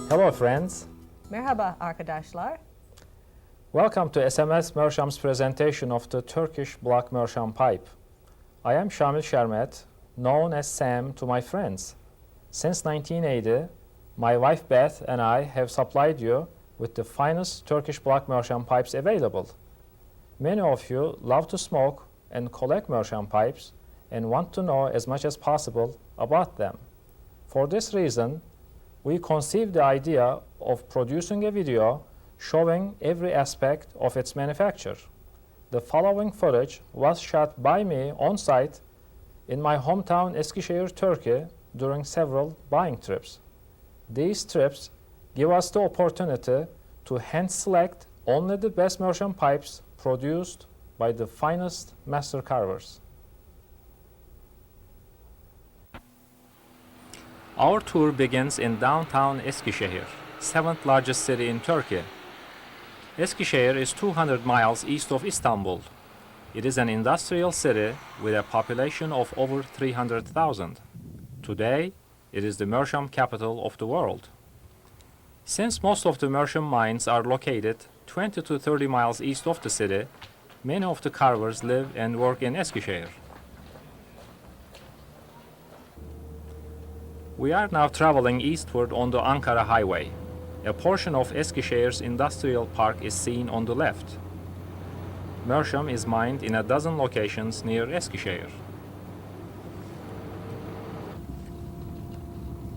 Hello friends. Merhaba arkadaşlar. Welcome to SMS Meerschaum's presentation of the Turkish block Meerschaum pipe. I am Şamil Şermet, known as Sam to my friends. Since 1980, my wife Beth and I have supplied you with the finest Turkish block Meerschaum pipes available. Many of you love to smoke and collect Meerschaum pipes and want to know as much as possible about them. For this reason, we conceived the idea of producing a video showing every aspect of its manufacture. The following footage was shot by me on site in my hometown Eskişehir, Turkey during several buying trips. These trips give us the opportunity to hand select only the best Meerschaum pipes produced by the finest master carvers. Our tour begins in downtown Eskişehir, 7th largest city in Turkey. Eskişehir is 200 miles east of Istanbul. It is an industrial city with a population of over 300,000. Today, it is the Meerschaum capital of the world. Since most of the Meerschaum mines are located 20 to 30 miles east of the city, many of the carvers live and work in Eskişehir. We are now traveling eastward on the Ankara highway. A portion of Eskişehir's industrial park is seen on the left. Meerschaum is mined in a dozen locations near Eskişehir.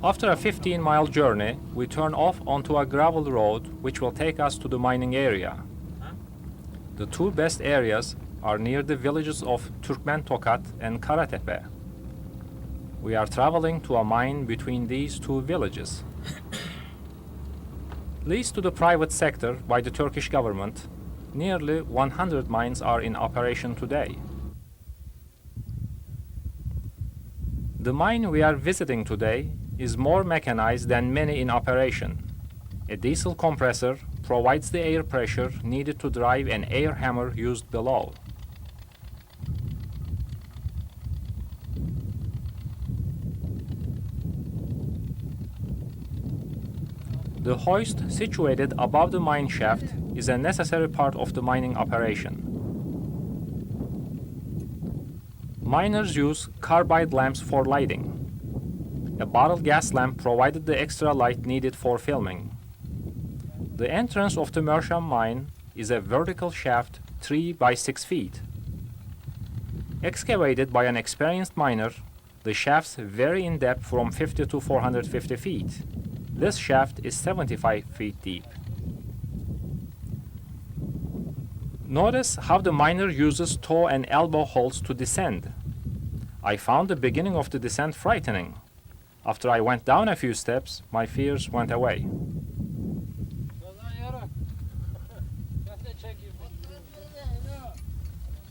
After a 15-mile journey, we turn off onto a gravel road which will take us to the mining area. The two best areas are near the villages of Türkmen Tokat and Karatepe. We are traveling to a mine between these two villages. Leased to the private sector by the Turkish government, nearly 100 mines are in operation today. The mine we are visiting today is more mechanized than many in operation. A diesel compressor provides the air pressure needed to drive an air hammer used below. The hoist situated above the mine shaft is a necessary part of the mining operation. Miners use carbide lamps for lighting. A bottle gas lamp provided the extra light needed for filming. The entrance of the Meerschaum mine is a vertical shaft 3 by 6 feet. Excavated by an experienced miner, the shafts vary in depth from 50 to 450 feet. This shaft is 75 feet deep. Notice how the miner uses toe and elbow holds to descend. I found the beginning of the descent frightening. After I went down a few steps, my fears went away.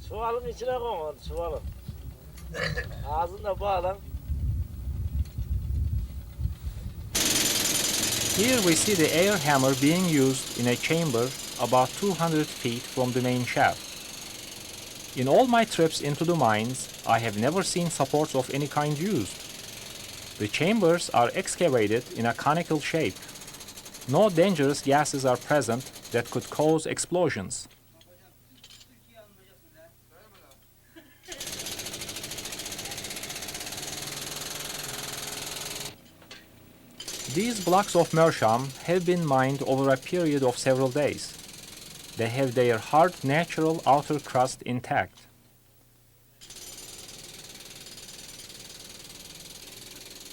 Çuvalın içine koy, çuvalın. Ağzına bağlan. Here we see the air hammer being used in a chamber about 200 feet from the main shaft. In all my trips into the mines, I have never seen supports of any kind used. The chambers are excavated in a conical shape. No dangerous gases are present that could cause explosions. These blocks of Meerschaum have been mined over a period of several days. They have their hard, natural outer crust intact.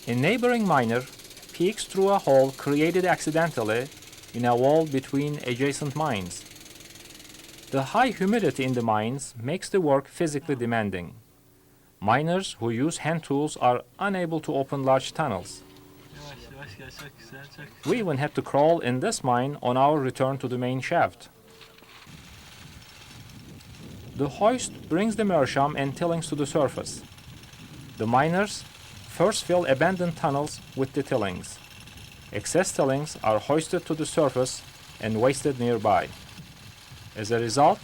A neighboring miner peeks through a hole created accidentally in a wall between adjacent mines. The high humidity in the mines makes the work physically demanding. Miners who use hand tools are unable to open large tunnels. We even had to crawl in this mine on our return to the main shaft. The hoist brings the Meerschaum and tillings to the surface. The miners first fill abandoned tunnels with the tillings. Excess tillings are hoisted to the surface and wasted nearby. As a result,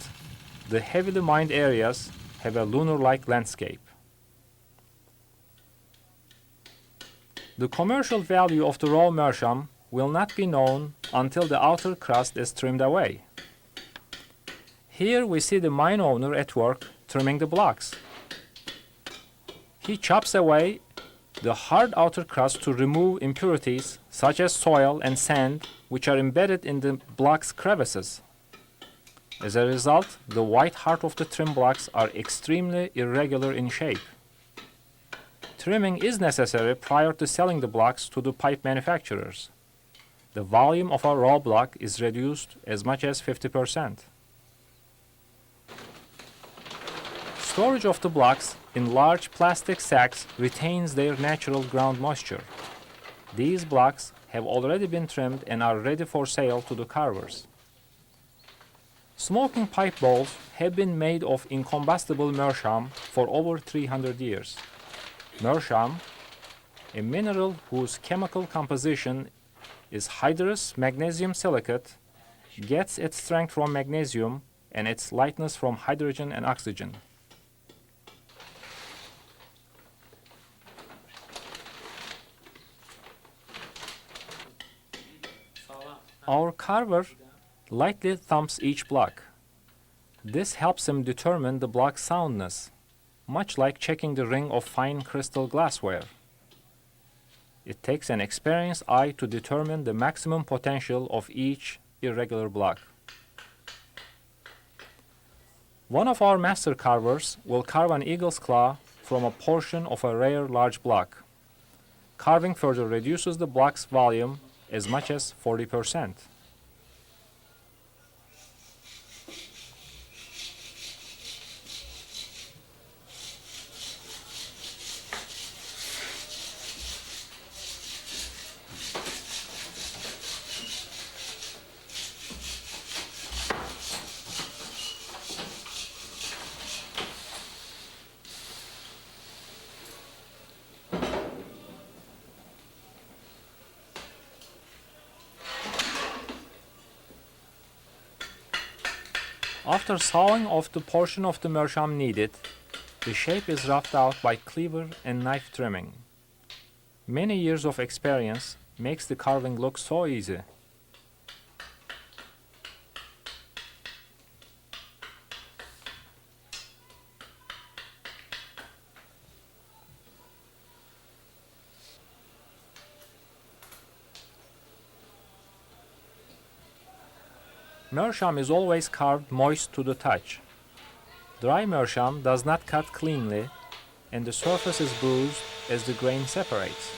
the heavily mined areas have a lunar-like landscape. The commercial value of the raw Meerschaum will not be known until the outer crust is trimmed away. Here we see the mine owner at work trimming the blocks. He chops away the hard outer crust to remove impurities such as soil and sand which are embedded in the block's crevices. As a result, the white heart of the trim blocks are extremely irregular in shape. Trimming is necessary prior to selling the blocks to the pipe manufacturers. The volume of a raw block is reduced as much as 50%. Storage of the blocks in large plastic sacks retains their natural ground moisture. These blocks have already been trimmed and are ready for sale to the carvers. Smoking pipe bowls have been made of incombustible Meerschaum for over 300 years. Meerschaum, a mineral whose chemical composition is hydrous magnesium silicate, gets its strength from magnesium and its lightness from hydrogen and oxygen. Our carver lightly thumps each block. This helps him determine the block's soundness, much like checking the ring of fine crystal glassware. It takes an experienced eye to determine the maximum potential of each irregular block. One of our master carvers will carve an eagle's claw from a portion of a rare large block. Carving further reduces the block's volume as much as 40%. After sawing off the portion of the Meerschaum needed, the shape is roughed out by cleaver and knife trimming. Many years of experience makes the carving look so easy. Meerschaum is always carved moist to the touch. Dry Meerschaum does not cut cleanly, and the surface is bruised as the grain separates.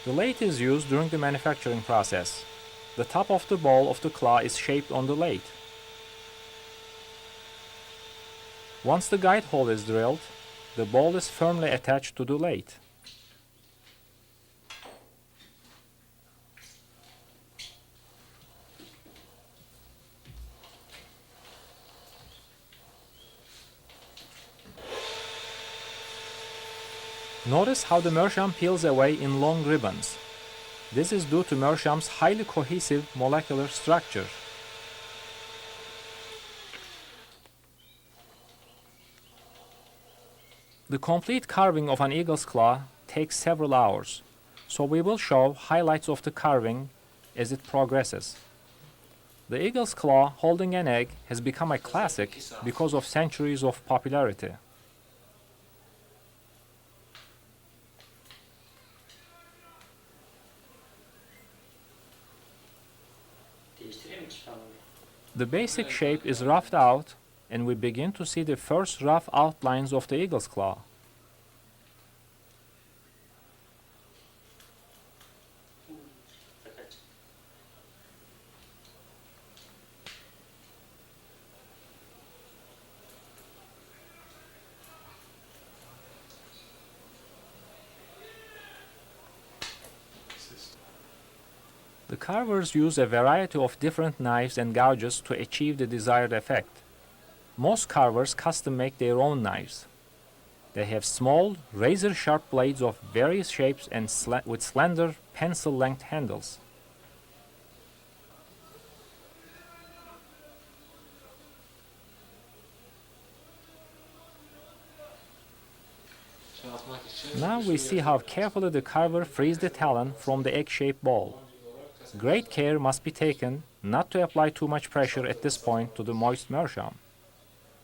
The lathe is used during the manufacturing process. The top of the ball of the claw is shaped on the lathe. Once the guide hole is drilled, the ball is firmly attached to the lathe. Notice how the Meerschaum peels away in long ribbons. This is due to Meerschaum's highly cohesive molecular structure. The complete carving of an eagle's claw takes several hours, so we will show highlights of the carving as it progresses. The eagle's claw holding an egg has become a classic because of centuries of popularity. The basic shape is roughed out, and we begin to see the first rough outlines of the eagle's claw. The carvers use a variety of different knives and gouges to achieve the desired effect. Most carvers custom make their own knives. They have small, razor-sharp blades of various shapes and with slender, pencil-length handles. Now we see how carefully the carver frees the talon from the egg-shaped ball. Great care must be taken not to apply too much pressure at this point to the moist meerschaum.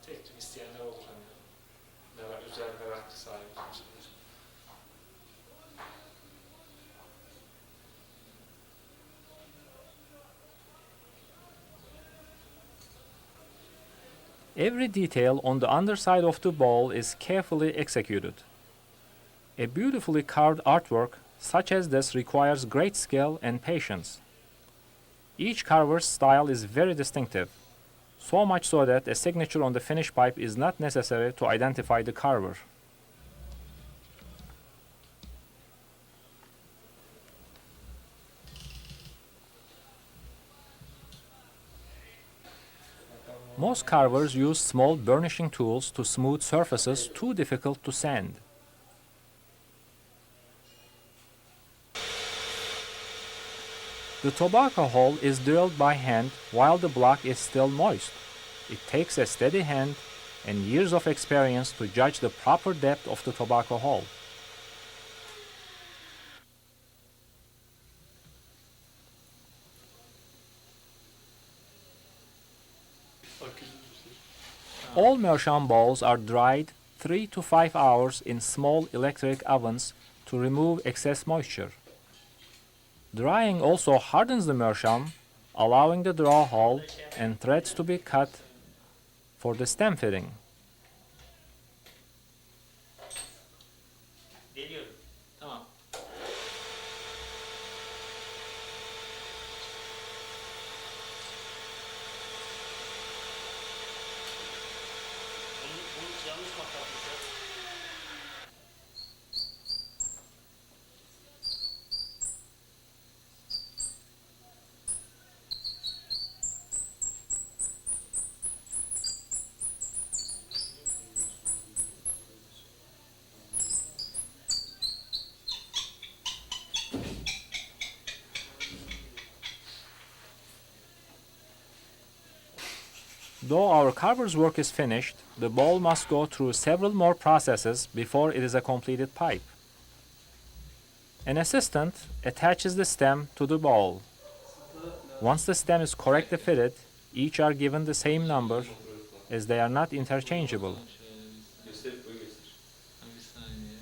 Teknik isteyenler olur hani. Özel meraklı sahibi kimseler. Every detail on the underside of the ball is carefully executed. A beautifully carved artwork such as this requires great skill and patience. Each carver's style is very distinctive, so much so that a signature on the finished pipe is not necessary to identify the carver. Most carvers use small burnishing tools to smooth surfaces too difficult to sand. The tobacco hole is drilled by hand while the block is still moist. It takes a steady hand and years of experience to judge the proper depth of the tobacco hole. All meerschaum balls are dried 3 to 5 hours in small electric ovens to remove excess moisture. Drying also hardens the meerschaum, allowing the draw hole and threads to be cut for the stem fitting. Deniyorum. Tamam. Bu yanlış makasmış. Though our carver's work is finished, the ball must go through several more processes before it is a completed pipe. An assistant attaches the stem to the ball. Once the stem is correctly fitted, each are given the same number as they are not interchangeable. Gösterip boyu göster. Bir saniye.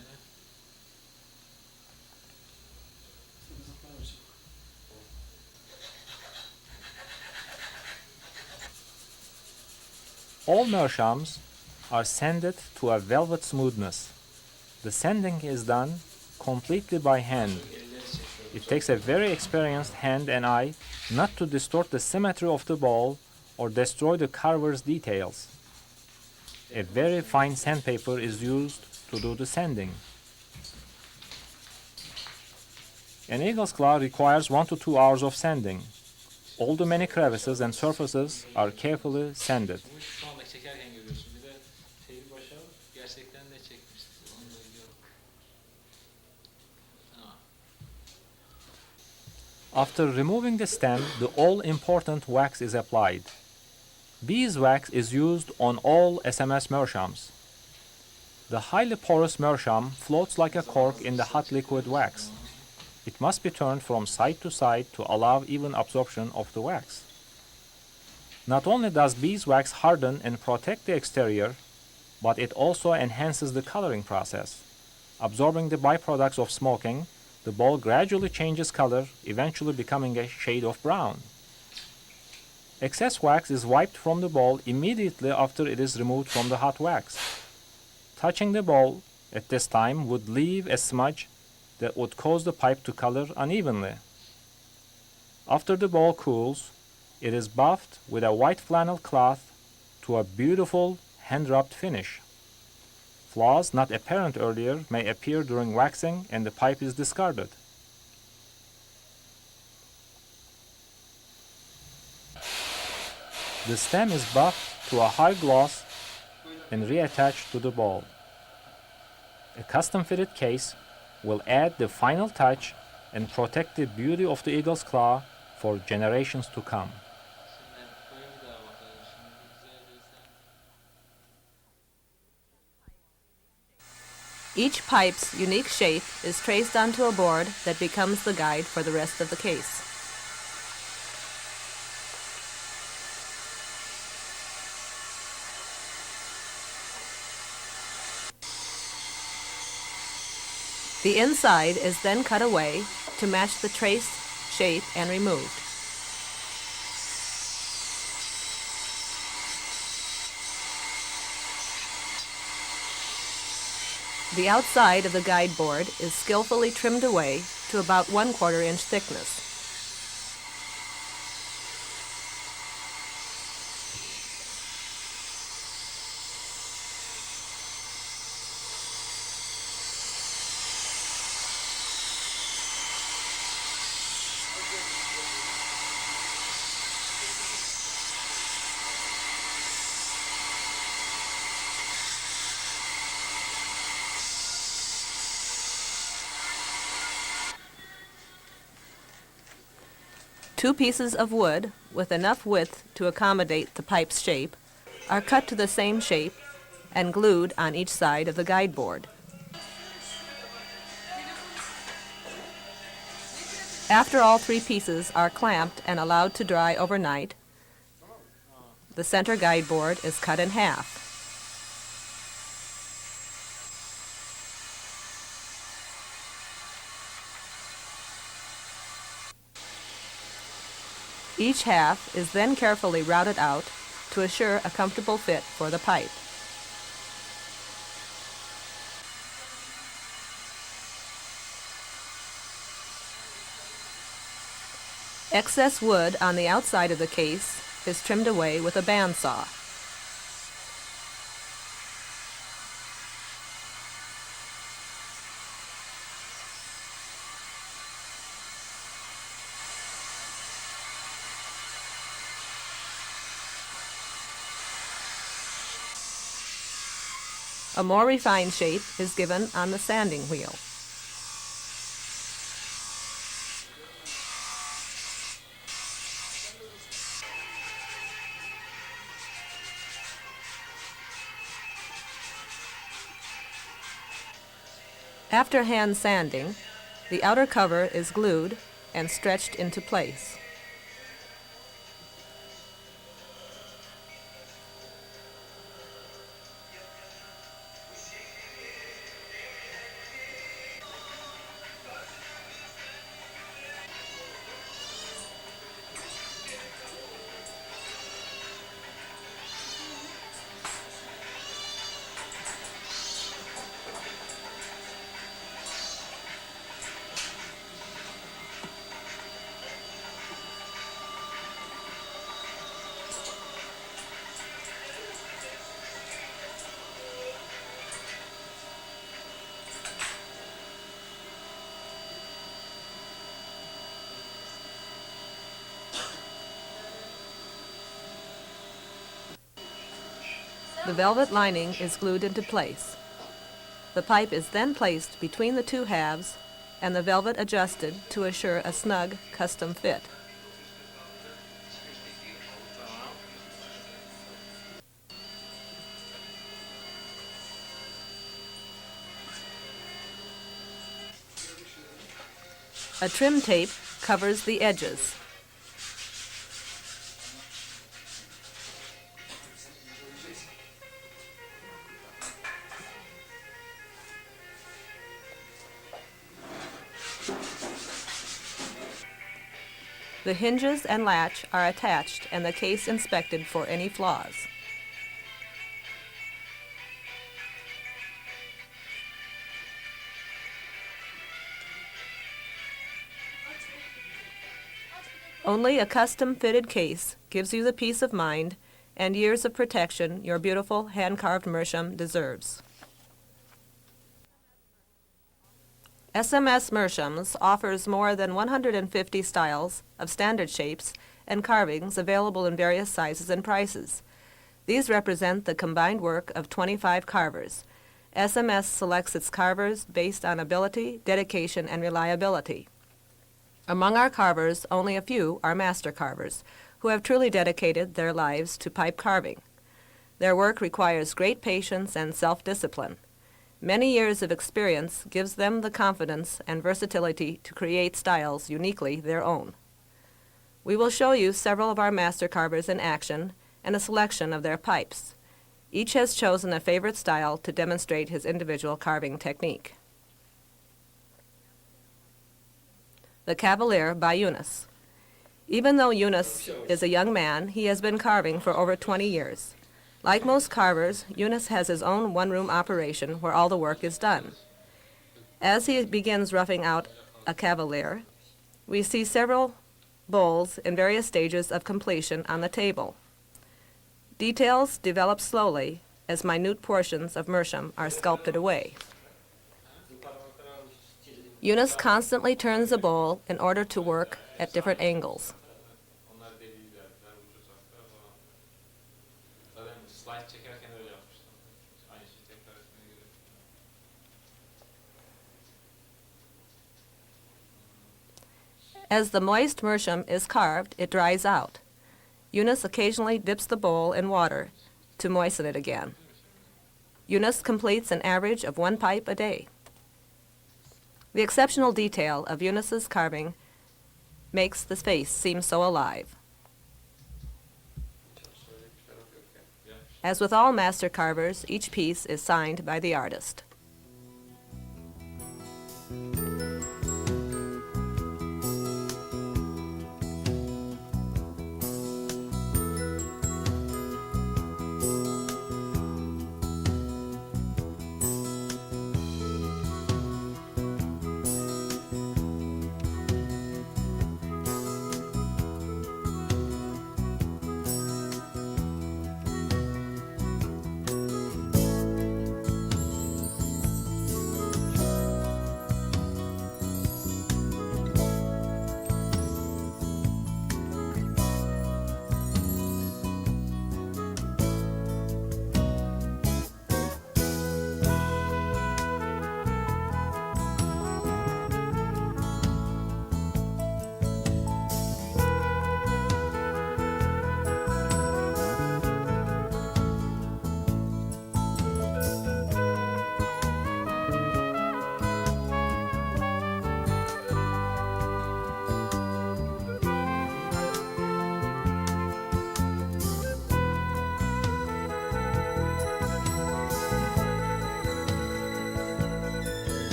All meerschaums are sanded to a velvet smoothness. The sanding is done completely by hand. It takes a very experienced hand and eye not to distort the symmetry of the ball or destroy the carver's details. A very fine sandpaper is used to do the sanding. An eagle's claw requires 1 to 2 hours of sanding. All the many crevices and surfaces are carefully sanded. Bunu şu anda çekerken görüyorsun. Bir de şeyi başa gerçekten ne çekmişiz. Onu da biliyorum. Tamam. After removing the stem, the all-important wax is applied. Beeswax is used on all SMS meerschaums. The highly porous meerschaum floats like a cork in the hot liquid wax. It must be turned from side to side to allow even absorption of the wax. Not only does beeswax harden and protect the exterior, but it also enhances the coloring process. Absorbing the byproducts of smoking, the ball gradually changes color, eventually becoming a shade of brown. Excess wax is wiped from the ball immediately after it is removed from the hot wax. Touching the ball at this time would leave a smudge that would cause the pipe to color unevenly. After the ball cools, it is buffed with a white flannel cloth to a beautiful hand-rubbed finish. Flaws not apparent earlier may appear during waxing and the pipe is discarded. The stem is buffed to a high gloss and reattached to the ball. A custom-fitted case will add the final touch and protect the beauty of the eagle's claw for generations to come. Şimdi boya bir daha bakalım. Şimdi bir güzel bir sen. Each pipe's unique shape is traced onto a board that becomes the guide for the rest of the case. The inside is then cut away to match the traced shape and removed. The outside of the guide board is skillfully trimmed away to about 1/4 inch thickness. Two pieces of wood with enough width to accommodate the pipe's shape are cut to the same shape and glued on each side of the guide board. After all three pieces are clamped and allowed to dry overnight, the center guide board is cut in half. Each half is then carefully routed out to assure a comfortable fit for the pipe. Excess wood on the outside of the case is trimmed away with a bandsaw. A more refined shape is given on the sanding wheel. After hand sanding, the outer cover is glued and stretched into place. The velvet lining is glued into place. The pipe is then placed between the two halves and the velvet adjusted to assure a snug custom fit. A trim tape covers the edges. The hinges and latch are attached and the case inspected for any flaws. Only a custom-fitted case gives you the peace of mind and years of protection your beautiful hand-carved Meerschaum deserves. SMS Meerschaums offers more than 150 styles of standard shapes and carvings available in various sizes and prices. These represent the combined work of 25 carvers. SMS selects its carvers based on ability, dedication, and reliability. Among our carvers, only a few are master carvers, who have truly dedicated their lives to pipe carving. Their work requires great patience and self-discipline. Many years of experience gives them the confidence and versatility to create styles uniquely their own. We will show you several of our master carvers in action and a selection of their pipes. Each has chosen a favorite style to demonstrate his individual carving technique. The Cavalier by Eunice. Even though Eunice is a young man, he has been carving for over 20 years. Like most carvers, Eunice has his own one-room operation where all the work is done. As he begins roughing out a cavalier, we see several bowls in various stages of completion on the table. Details develop slowly as minute portions of Meerschaum are sculpted away. Eunice constantly turns the bowl in order to work at different angles. Onlar dediği verdiler, ucuz haklar falan. Zaten slide çekerken öyle yapmıştım. Aynı şeyi tekrar etmeye gerek yok. As the moist Meerschaum is carved, it dries out. Eunice occasionally dips the bowl in water to moisten it again. Eunice completes an average of 1 pipe a day. The exceptional detail of Eunice's carving makes the face seem so alive. As with all master carvers, each piece is signed by the artist.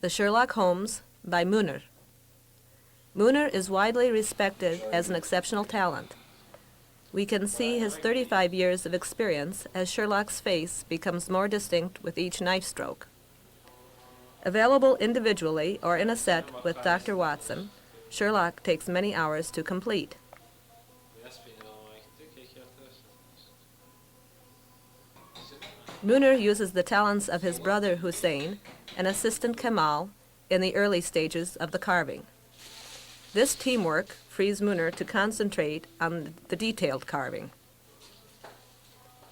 The Sherlock Holmes by Muner. Muner is widely respected as an exceptional talent. We can see his 35 years of experience as Sherlock's face becomes more distinct with each knife stroke. Available individually or in a set with Dr. Watson, Sherlock takes many hours to complete. Beyaz peynir almaya gittik. Peki arkadaşlar. Muner uses the talents of his brother Hussein and assistant Kemal in the early stages of the carving. This teamwork frees Muner to concentrate on the detailed carving.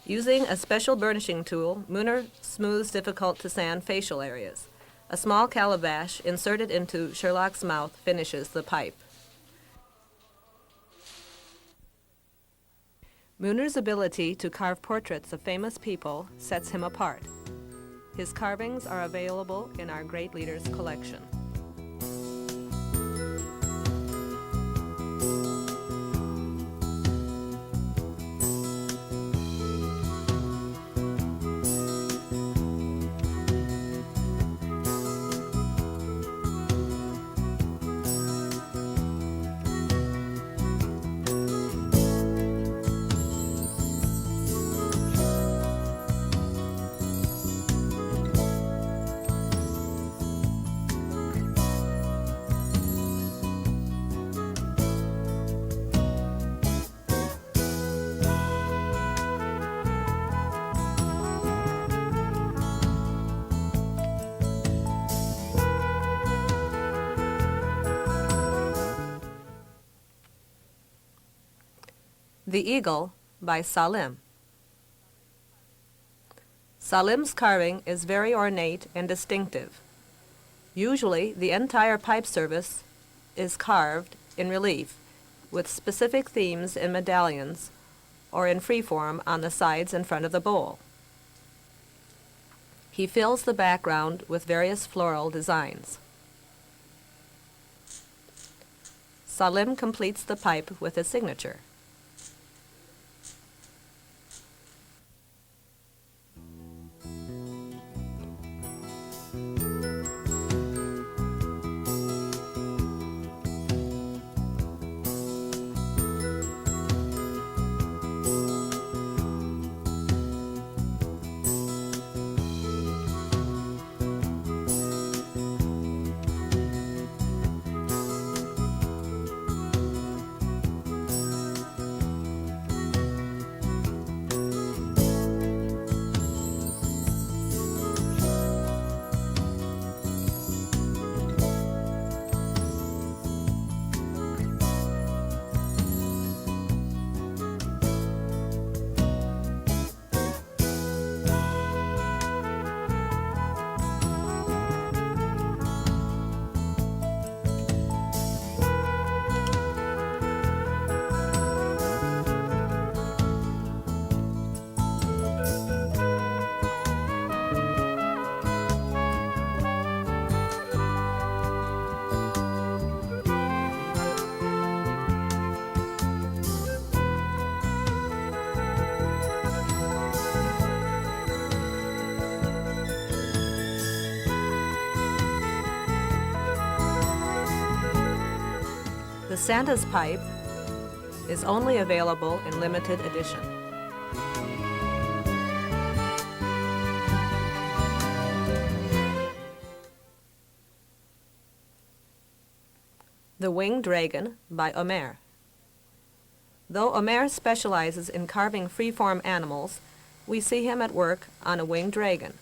Using a special burnishing tool, Muner smooths difficult-to-sand facial areas. A small calabash inserted into Sherlock's mouth finishes the pipe. Muner's ability to carve portraits of famous people sets him apart. His carvings are available in our Great Leaders collection. The Eagle by Salim. Salim's carving is very ornate and distinctive. Usually, the entire pipe service is carved in relief, with specific themes in medallions or in freeform on the sides and front of the bowl. He fills the background with various floral designs. Salim completes the pipe with his signature. The Santa's pipe is only available in limited edition. The Winged Dragon by Omer. Though Omer specializes in carving freeform animals, we see him at work on a winged dragon.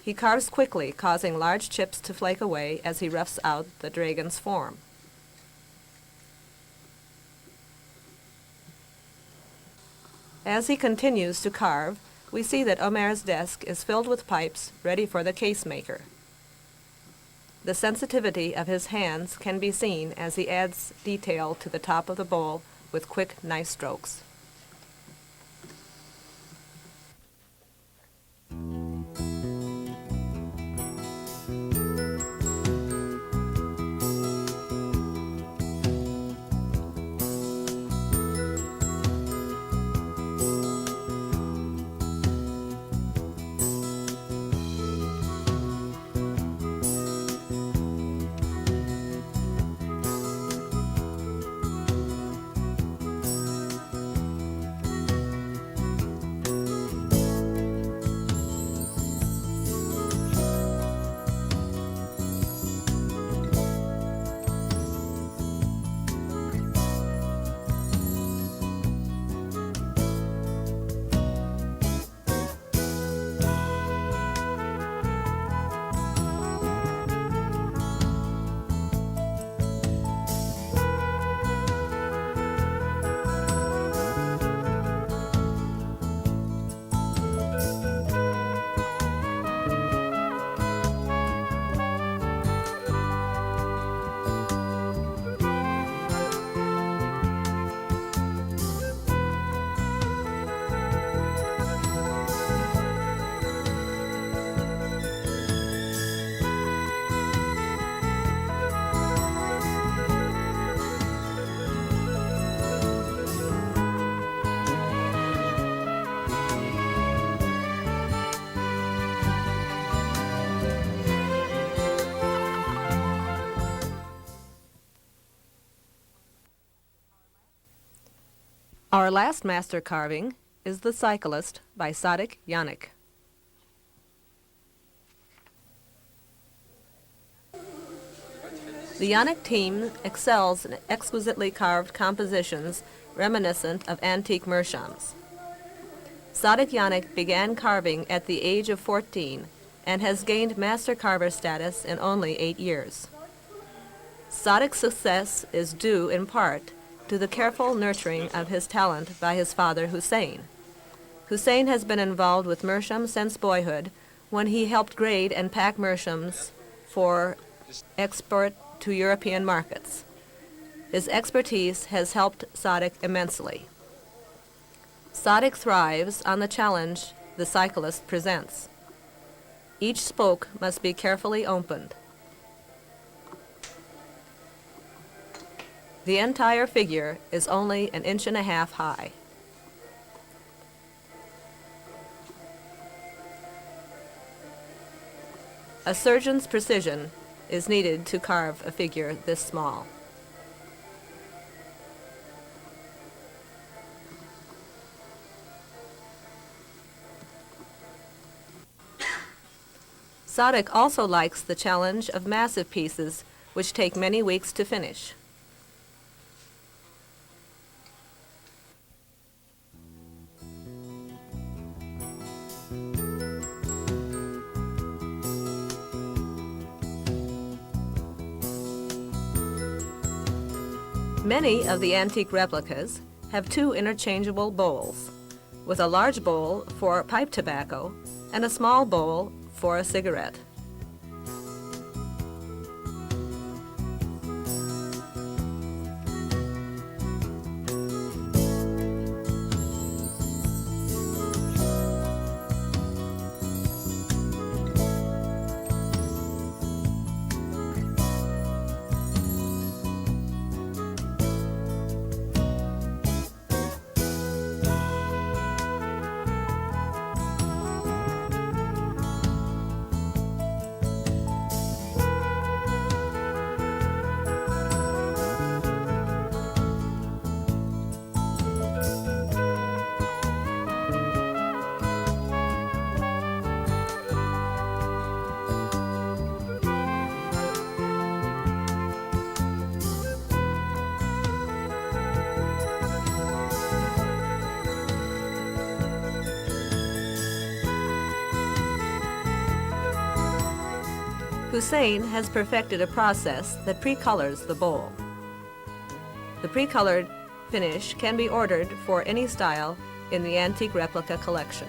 He carves quickly, causing large chips to flake away as he roughs out the dragon's form. As he continues to carve, we see that Omer's desk is filled with pipes ready for the case maker. The sensitivity of his hands can be seen as he adds detail to the top of the bowl with quick knife strokes. Our last master carving is The Cyclist by Sadik Yannick. The Yannick team excels in exquisitely carved compositions reminiscent of antique Meerschaums. Sadik Yannick began carving at the age of 14 and has gained master carver status in only 8 years. Sadik's success is due in part to the careful nurturing of his talent by his father Hussein. Hussein has been involved with Meerschaum since boyhood, when he helped grade and pack Meerschaums for export to European markets. His expertise has helped Sadiq immensely. Sadiq thrives on the challenge the cyclist presents. Each spoke must be carefully opened. The entire figure is only 1.5 inches high. A surgeon's precision is needed to carve a figure this small. Sadiq also likes the challenge of massive pieces, which take many weeks to finish. Many of the antique replicas have 2 interchangeable bowls, with a large bowl for pipe tobacco and a small bowl for a cigarette. Hussein has perfected a process that pre-colors the bowl. The pre-colored finish can be ordered for any style in the antique replica collection.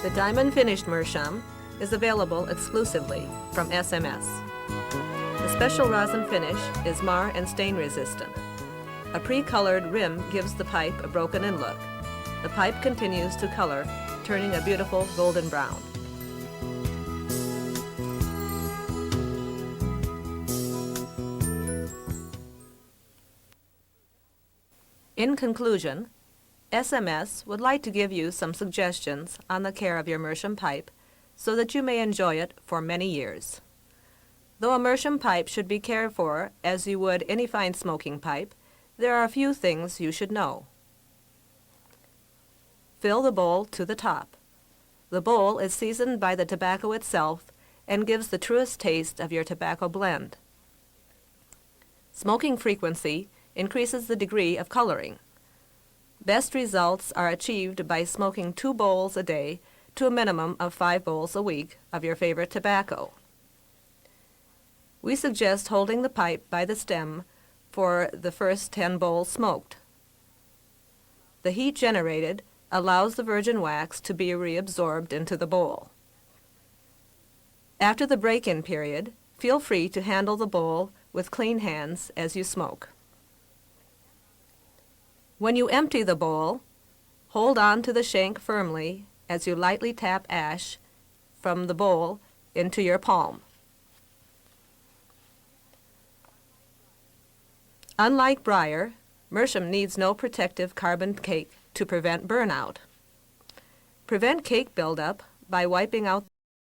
The diamond finished Meerschaum is available exclusively from SMS. The special rosin finish is mar and stain resistant. A pre-colored rim gives the pipe a broken-in look. The pipe continues to color, turning a beautiful golden brown. In conclusion, SMS would like to give you some suggestions on the care of your Meerschaum pipe so that you may enjoy it for many years. Though a Meerschaum pipe should be cared for as you would any fine smoking pipe, there are a few things you should know. Fill the bowl to the top. The bowl is seasoned by the tobacco itself and gives the truest taste of your tobacco blend. Smoking frequency increases the degree of coloring. Best results are achieved by smoking 2 bowls a day to a minimum of 5 bowls a week of your favorite tobacco. We suggest holding the pipe by the stem for the first 10 bowls smoked. The heat generated allows the virgin wax to be reabsorbed into the bowl. After the break-in period, feel free to handle the bowl with clean hands as you smoke. When you empty the bowl, hold on to the shank firmly as you lightly tap ash from the bowl into your palm. Unlike briar, Meerschaum needs no protective carbon cake to prevent burnout. Prevent cake buildup by wiping out